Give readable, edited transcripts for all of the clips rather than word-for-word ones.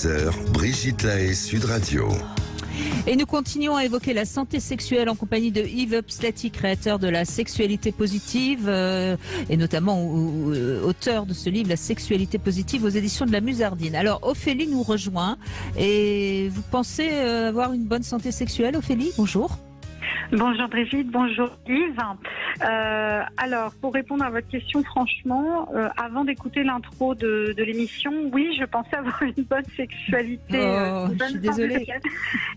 heures, Brigitte Lahaie, Sud Radio. Et nous continuons à évoquer la santé sexuelle en compagnie de Yves Upslati, créateur de la sexualité positive et notamment auteur de ce livre, La sexualité positive, aux éditions de la Musardine. Alors Ophélie nous rejoint et vous pensez avoir une bonne santé sexuelle, Ophélie? Bonjour. Bonjour Brigitte, bonjour Yves. Alors, pour répondre à votre question, franchement, avant d'écouter l'intro de l'émission, oui, je pensais avoir une bonne sexualité. Je suis désolée.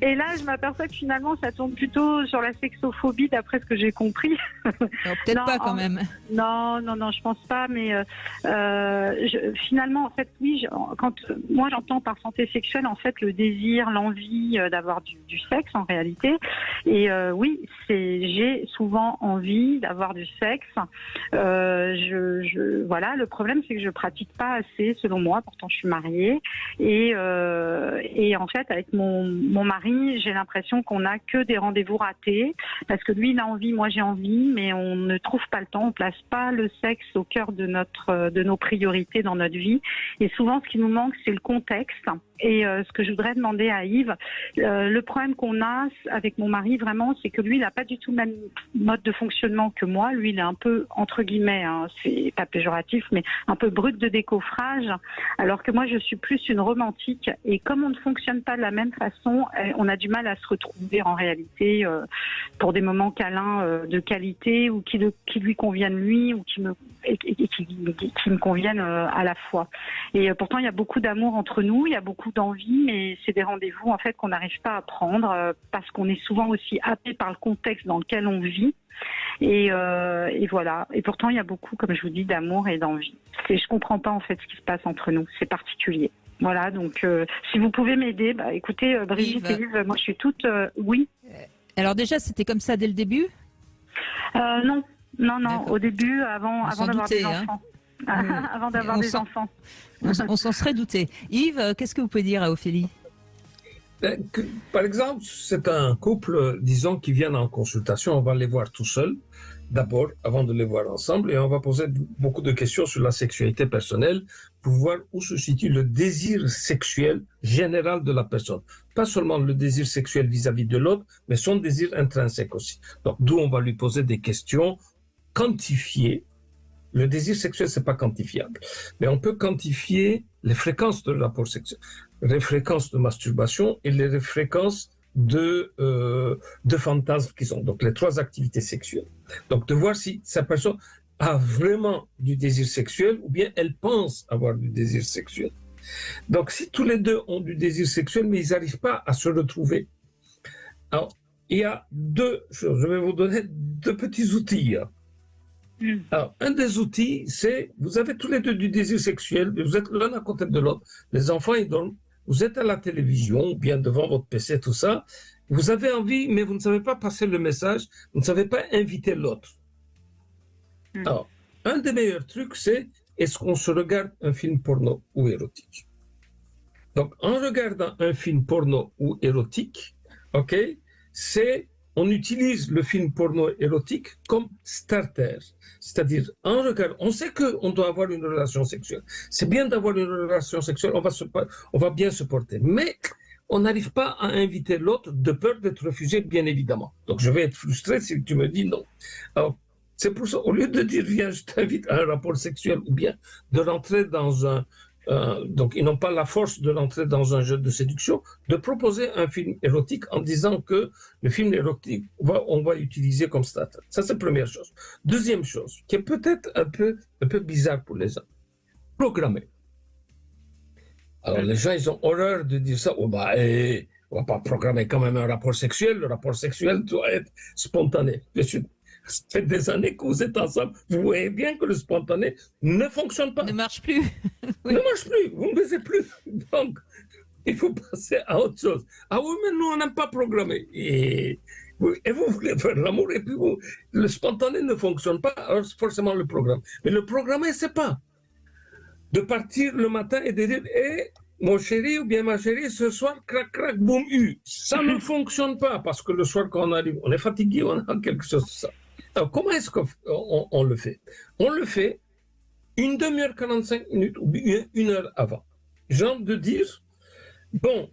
Et là, je m'aperçois que finalement, ça tourne plutôt sur la sexophobie, d'après ce que j'ai compris. Peut-être pas quand même. Non, je pense pas, mais finalement, en fait, oui, quand moi j'entends par santé sexuelle, en fait, le désir, l'envie d'avoir du sexe en réalité. Et oui, j'ai souvent envie d'avoir du sexe. Voilà, le problème c'est que je pratique pas assez, selon moi. Pourtant, je suis mariée et en fait, avec mon mari, j'ai l'impression qu'on n'a que des rendez-vous ratés parce que lui, il a envie, moi j'ai envie, mais on ne trouve pas le temps, on place pas le sexe au cœur de nos priorités dans notre vie. Et souvent, ce qui nous manque, c'est le contexte. Et ce que je voudrais demander à Yves, le problème qu'on a avec mon mari vraiment, c'est que lui, il n'a pas du tout le même mode de fonctionnement que moi. Lui, il est un peu, entre guillemets, hein, c'est pas péjoratif, mais un peu brut de décoffrage, alors que moi, je suis plus une romantique. Et comme on ne fonctionne pas de la même façon, on a du mal à se retrouver en réalité pour des moments câlins de qualité ou qui lui conviennent lui ou qui me conviennent à la fois. Et pourtant, il y a beaucoup d'amour entre nous, il y a beaucoup d'envie, mais c'est des rendez-vous en fait qu'on n'arrive pas à prendre parce qu'on est souvent aussi happé par le contexte dans lequel on vit. Et voilà. Et pourtant, il y a beaucoup, comme je vous dis, d'amour et d'envie. Je comprends pas en fait ce qui se passe entre nous. C'est particulier. Voilà. Donc, si vous pouvez m'aider, écoutez, Brigitte et Yves, moi je suis toute oui. Alors déjà, c'était comme ça dès le début? Non. Au début, avant d'avoir des enfants. Avant d'avoir des enfants. On s'en serait douté. Yves, qu'est-ce que vous pouvez dire à Ophélie? Par exemple, c'est un couple, disons, qui viennent en consultation. On va les voir tout seuls, d'abord, avant de les voir ensemble, et on va poser beaucoup de questions sur la sexualité personnelle pour voir où se situe le désir sexuel général de la personne. Pas seulement le désir sexuel vis-à-vis de l'autre, mais son désir intrinsèque aussi. Donc, d'où on va lui poser des questions quantifiées. Le désir sexuel, c'est pas quantifiable. Mais on peut quantifier les fréquences de rapport sexuel, les fréquences de masturbation et les fréquences de fantasmes qui sont. Donc, les trois activités sexuelles. Donc, de voir si sa personne a vraiment du désir sexuel ou bien elle pense avoir du désir sexuel. Donc, si tous les deux ont du désir sexuel, mais ils n'arrivent pas à se retrouver. Alors, il y a deux choses. Je vais vous donner deux petits outils. Alors, un des outils, c'est, vous avez tous les deux du désir sexuel, vous êtes l'un à côté de l'autre, les enfants, ils dorment, vous êtes à la télévision, ou bien devant votre PC, tout ça, vous avez envie, mais vous ne savez pas passer le message, vous ne savez pas inviter l'autre. Alors, un des meilleurs trucs, c'est, est-ce qu'on se regarde un film porno ou érotique? Donc, en regardant un film porno ou érotique, ok, on utilise le film porno érotique comme starter. C'est-à-dire, on sait qu'on doit avoir une relation sexuelle. C'est bien d'avoir une relation sexuelle, on va bien se porter. Mais on n'arrive pas à inviter l'autre de peur d'être refusé, bien évidemment. Donc, je vais être frustré si tu me dis non. Alors, c'est pour ça, au lieu de dire, viens, je t'invite à un rapport sexuel, ou bien de rentrer dans un... donc, ils n'ont pas la force de rentrer dans un jeu de séduction, de proposer un film érotique en disant que le film érotique, on va utiliser comme starter. Ça, c'est la première chose. Deuxième chose, qui est peut-être un peu bizarre pour les gens, programmer. Alors, les gens, ils ont horreur de dire ça. On va pas programmer quand même un rapport sexuel. Le rapport sexuel doit être spontané. Ça fait des années que vous êtes ensemble. Vous voyez bien que le spontané ne fonctionne pas. Ne marche plus. Oui. Ne marche plus. Vous ne baisez plus. Donc, il faut passer à autre chose. Ah oui, mais nous, on n'aime pas programmer. Et vous voulez faire l'amour et puis le spontané ne fonctionne pas, alors c'est forcément le programme. Mais le programmer, c'est pas de partir le matin et de dire mon chéri ou bien ma chérie, ce soir, crac, crac, boum, Ça ne fonctionne pas parce que le soir, quand on arrive, on est fatigué, on a quelque chose de ça. Alors, comment est-ce qu'on le fait? On le fait une demi-heure, 45 minutes ou une heure avant. Genre de dire, Bon,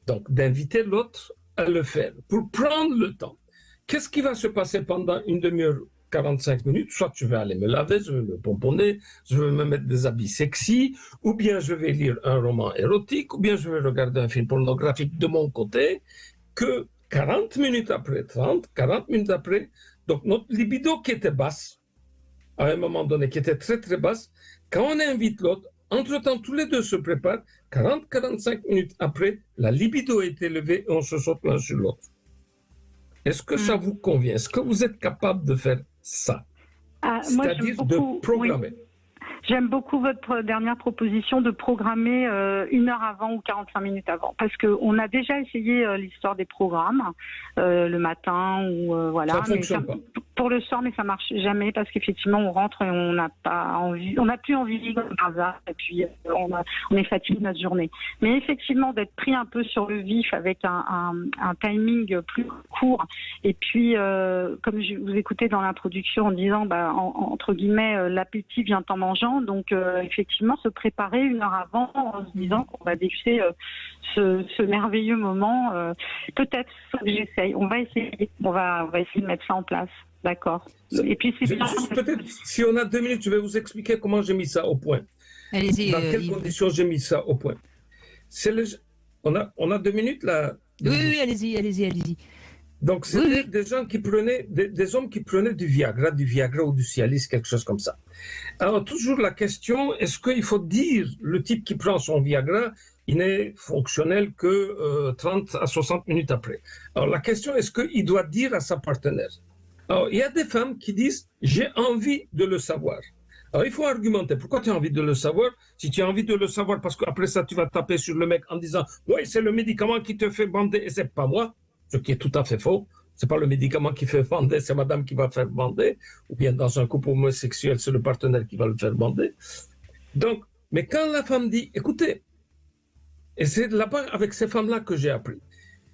donc d'inviter l'autre à le faire, pour prendre le temps. Qu'est-ce qui va se passer pendant une demi-heure, 45 minutes? Soit je vais aller me laver, je vais me pomponner, je vais me mettre des habits sexy, ou bien je vais lire un roman érotique, ou bien je vais regarder un film pornographique de mon côté, que 40 minutes après, 40 minutes après, donc notre libido qui était basse, à un moment donné, qui était très très basse, quand on invite l'autre, entre-temps, tous les deux se préparent, 40-45 minutes après, la libido est élevée et on se saute l'un sur l'autre. Est-ce que ça vous convient? Est-ce que vous êtes capable de faire ça? C'est-à-dire de programmer. Oui. J'aime beaucoup votre dernière proposition de programmer 1 heure avant ou 45 minutes avant, parce qu'on a déjà essayé l'histoire des programmes le matin ou voilà. Ça ne fonctionne pas. Pour le soir, mais ça marche jamais parce qu'effectivement on rentre et on n'a pas envie, on n'a plus envie comme par hasard et puis on est fatigué de notre journée. Mais effectivement d'être pris un peu sur le vif avec un timing plus court et puis comme je vous écoutais dans l'introduction en disant entre guillemets l'appétit vient en mangeant, donc effectivement se préparer 1 heure avant en se disant qu'on va déguster ce merveilleux moment. Peut-être que j'essaye, on va essayer de mettre ça en place. D'accord. Et puis c'est peut-être, si on a 2 minutes, je vais vous expliquer comment j'ai mis ça au point. Allez-y. Dans quelles conditions j'ai mis ça au point. On a 2 minutes là. Oui, allez-y. Donc c'était des gens qui prenaient, des hommes qui prenaient du Viagra ou du Cialis, quelque chose comme ça. Alors toujours la question, est-ce qu'il faut dire le type qui prend son Viagra, il n'est fonctionnel que 30 à 60 minutes après. Alors la question, est-ce qu'il doit dire à sa partenaire? Alors, il y a des femmes qui disent « j'ai envie de le savoir ». Alors, il faut argumenter. Pourquoi tu as envie de le savoir? Si tu as envie de le savoir parce qu'après ça, tu vas taper sur le mec en disant « oui, c'est le médicament qui te fait bander et c'est pas moi », ce qui est tout à fait faux. C'est pas le médicament qui fait bander, c'est madame qui va faire bander. Ou bien dans un couple homosexuel, c'est le partenaire qui va le faire bander. Donc, mais quand la femme dit « écoutez », et c'est là-bas avec ces femmes-là que j'ai appris.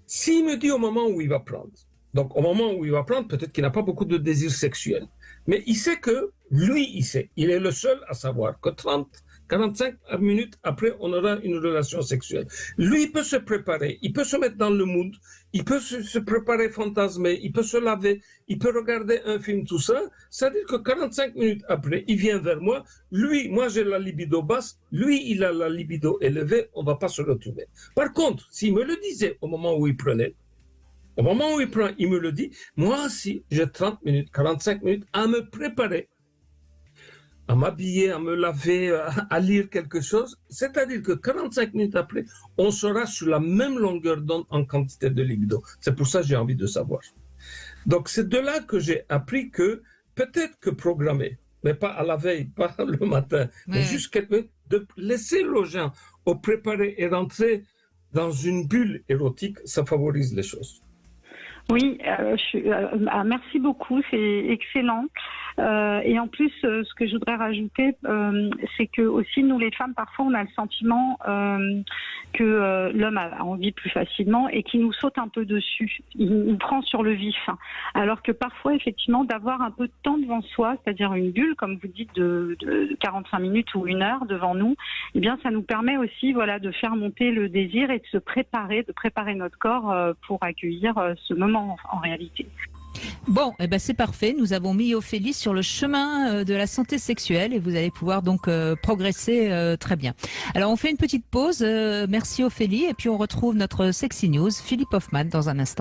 S'il me dit au moment où il va prendre, donc au moment où il va prendre, peut-être qu'il n'a pas beaucoup de désir sexuel. Mais il sait que, lui, il est le seul à savoir que 45 minutes après, on aura une relation sexuelle. Lui, il peut se préparer, il peut se mettre dans le mood, il peut se préparer, fantasmer, il peut se laver, il peut regarder un film, tout ça. C'est-à-dire que 45 minutes après, il vient vers moi. Lui, moi, j'ai la libido basse. Lui, il a la libido élevée. On ne va pas se retrouver. Par contre, s'il me le disait au moment où il prenait, au moment où il prend, il me le dit, moi aussi, j'ai 30 minutes, 45 minutes à me préparer, à m'habiller, à me laver, à lire quelque chose. C'est-à-dire que 45 minutes après, on sera sur la même longueur d'onde en quantité de libido. C'est pour ça que j'ai envie de savoir. Donc, c'est de là que j'ai appris que peut-être que programmer, mais pas à la veille, pas le matin, mais juste de laisser les gens au préparer et rentrer dans une bulle érotique, ça favorise les choses. Oui, merci beaucoup, c'est excellent. Et en plus, ce que je voudrais rajouter, c'est que aussi nous les femmes, parfois, on a le sentiment que l'homme a envie plus facilement et qu'il nous saute un peu dessus. Il nous prend sur le vif. Alors que parfois, effectivement, d'avoir un peu de temps devant soi, c'est-à-dire une bulle, comme vous dites, de 45 minutes ou 1 heure devant nous, eh bien, ça nous permet aussi, voilà, de faire monter le désir et de préparer notre corps pour accueillir ce moment en réalité. Bon, eh ben c'est parfait. Nous avons mis Ophélie sur le chemin de la santé sexuelle et vous allez pouvoir donc progresser très bien. Alors on fait une petite pause. Merci Ophélie et puis on retrouve notre Sexy News, Philippe Hoffman, dans un instant.